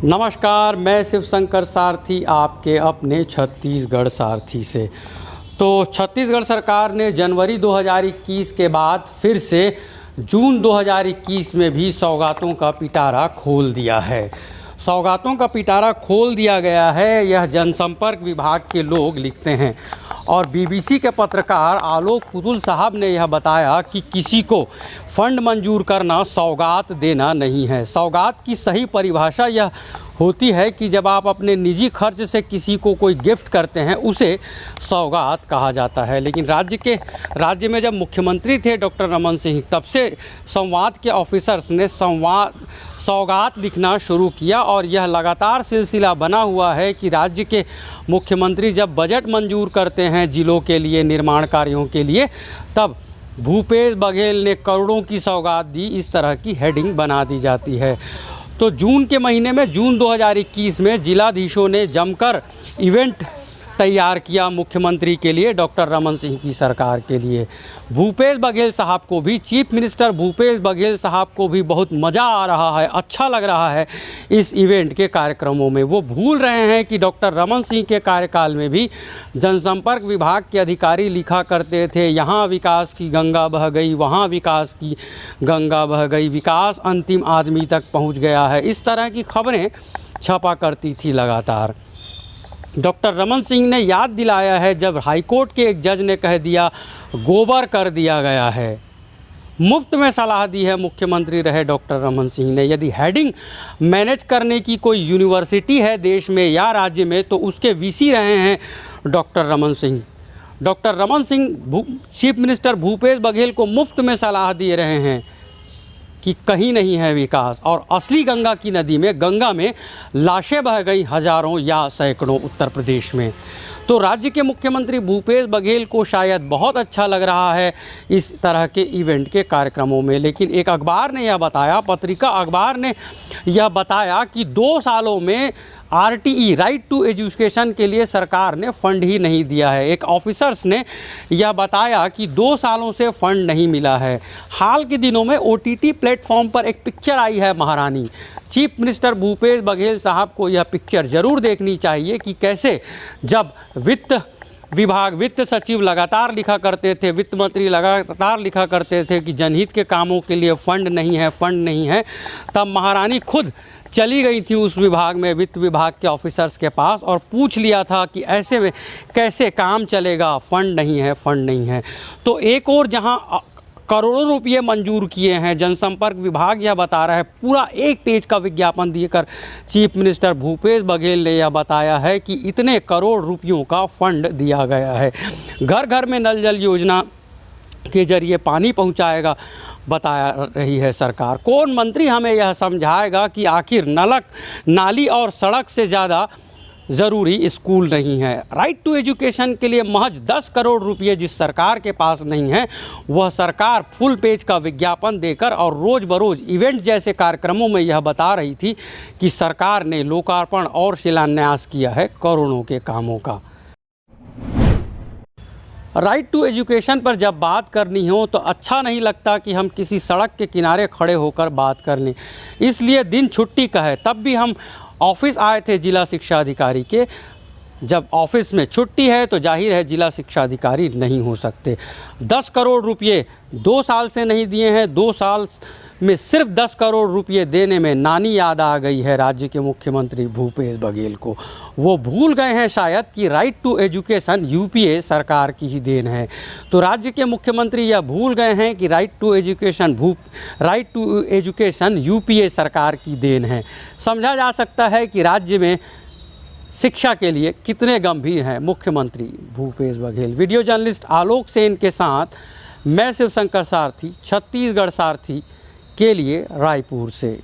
नमस्कार, मैं शिवशंकर सारथी आपके अपने छत्तीसगढ़ सारथी से। तो छत्तीसगढ़ सरकार ने जनवरी 2021 के बाद फिर से जून 2021 में भी सौगातों का पिटारा खोल दिया है। सौगातों का पिटारा खोल दिया गया है, यह जनसंपर्क विभाग के लोग लिखते हैं। और बीबीसी के पत्रकार आलोक पुतुल साहब ने यह बताया कि किसी को फंड मंजूर करना सौगात देना नहीं है। सौगात की सही परिभाषा यह होती है कि जब आप अपने निजी खर्च से किसी को कोई गिफ्ट करते हैं उसे सौगात कहा जाता है। लेकिन राज्य में जब मुख्यमंत्री थे डॉक्टर रमन सिंह, तब से संवाद के ऑफिसर्स ने सौगात लिखना शुरू किया और यह लगातार सिलसिला बना हुआ है कि राज्य के मुख्यमंत्री जब बजट मंजूर करते हैं जिलों के लिए निर्माण कार्यों के लिए, तब भूपेश बघेल ने करोड़ों की सौगात दी, इस तरह की हेडिंग बना दी जाती है। तो जून के महीने में जून 2021 में जिलाधीशों ने जमकर इवेंट तैयार किया मुख्यमंत्री के लिए, डॉक्टर रमन सिंह की सरकार के लिए। भूपेश बघेल साहब को भी, चीफ मिनिस्टर भूपेश बघेल साहब को भी बहुत मज़ा आ रहा है, अच्छा लग रहा है इस इवेंट के कार्यक्रमों में। वो भूल रहे हैं कि डॉक्टर रमन सिंह के कार्यकाल में भी जनसंपर्क विभाग के अधिकारी लिखा करते थे, यहाँ विकास की गंगा बह गई, वहाँ विकास की गंगा बह गई, विकास अंतिम आदमी तक पहुँच गया है। इस तरह की खबरें छपा करती थी लगातार। डॉक्टर रमन सिंह ने याद दिलाया है जब हाईकोर्ट के एक जज ने कह दिया गोबर कर दिया गया है। मुफ्त में सलाह दी है मुख्यमंत्री रहे डॉक्टर रमन सिंह ने। यदि हेडिंग मैनेज करने की कोई यूनिवर्सिटी है देश में या राज्य में तो उसके वीसी रहे हैं doctor Raman Singh. Doctor Raman Singh chief minister Bhupesh Baghel को मुफ्त में सलाह दे रहे हैं कि कहीं नहीं है विकास, और असली गंगा की नदी में, गंगा में लाशें बह गई हज़ारों या सैकड़ों उत्तर प्रदेश में। तो राज्य के मुख्यमंत्री भूपेश बघेल को शायद बहुत अच्छा लग रहा है इस तरह के इवेंट के कार्यक्रमों में। लेकिन एक अखबार ने यह बताया, पत्रिका अखबार ने यह बताया कि 2 सालों में RTE राइट टू एजुकेशन के लिए सरकार ने फ़ंड ही नहीं दिया है। एक ऑफिसर्स ने यह बताया कि 2 सालों से फ़ंड नहीं मिला है। हाल के दिनों में OTT प्लेटफॉर्म पर एक पिक्चर आई है महारानी। चीफ मिनिस्टर भूपेश बघेल साहब को यह पिक्चर ज़रूर देखनी चाहिए कि कैसे जब वित्त सचिव लगातार लिखा करते थे, वित्त मंत्री लगातार लिखा करते थे कि जनहित के कामों के लिए फ़ंड नहीं है, तब महारानी खुद चली गई थी उस विभाग में, वित्त विभाग के ऑफिसर्स के पास, और पूछ लिया था कि ऐसे में कैसे काम चलेगा, फंड नहीं है। तो एक और जहां करोड़ों रुपये मंजूर किए हैं, जनसंपर्क विभाग यह बता रहा है, पूरा 1 पेज का विज्ञापन देकर चीफ मिनिस्टर भूपेश बघेल ने यह बताया है कि इतने करोड़ रुपयों का फंड दिया गया है। घर घर में नल जल योजना के जरिए पानी पहुंचाएगा बताया रही है सरकार। कौन मंत्री हमें यह समझाएगा कि आखिर नाली और सड़क से ज़्यादा ज़रूरी स्कूल नहीं है। राइट टू एजुकेशन के लिए महज 10 करोड़ रुपये जिस सरकार के पास नहीं है, वह सरकार फुल पेज का विज्ञापन देकर और रोज़ बरोज़ इवेंट जैसे कार्यक्रमों में यह बता रही थी कि सरकार ने लोकार्पण और शिलान्यास किया है करोड़ों के कामों का। राइट टू एजुकेशन पर जब बात करनी हो तो अच्छा नहीं लगता कि हम किसी सड़क के किनारे खड़े होकर बात कर लें। इसलिए दिन छुट्टी का है, तब भी हम ऑफिस आए थे जिला शिक्षा अधिकारी के। जब ऑफिस में छुट्टी है तो जाहिर है जिला शिक्षा अधिकारी नहीं हो सकते। 10 करोड़ रुपये 2 साल से नहीं दिए हैं। 2 साल में सिर्फ 10 करोड़ रुपये देने में नानी याद आ गई है राज्य के मुख्यमंत्री भूपेश बघेल को। वो भूल गए हैं शायद कि राइट टू एजुकेशन UPA सरकार की ही देन है। तो राज्य के मुख्यमंत्री यह भूल गए हैं कि राइट टू एजुकेशन UPA सरकार की देन है। समझा जा सकता है कि राज्य में शिक्षा के लिए कितने गंभीर हैं मुख्यमंत्री भूपेश बघेल। वीडियो जर्नलिस्ट आलोक सेन के साथ मैं शिवशंकर सारथी, छत्तीसगढ़ सारथी के लिए रायपुर से।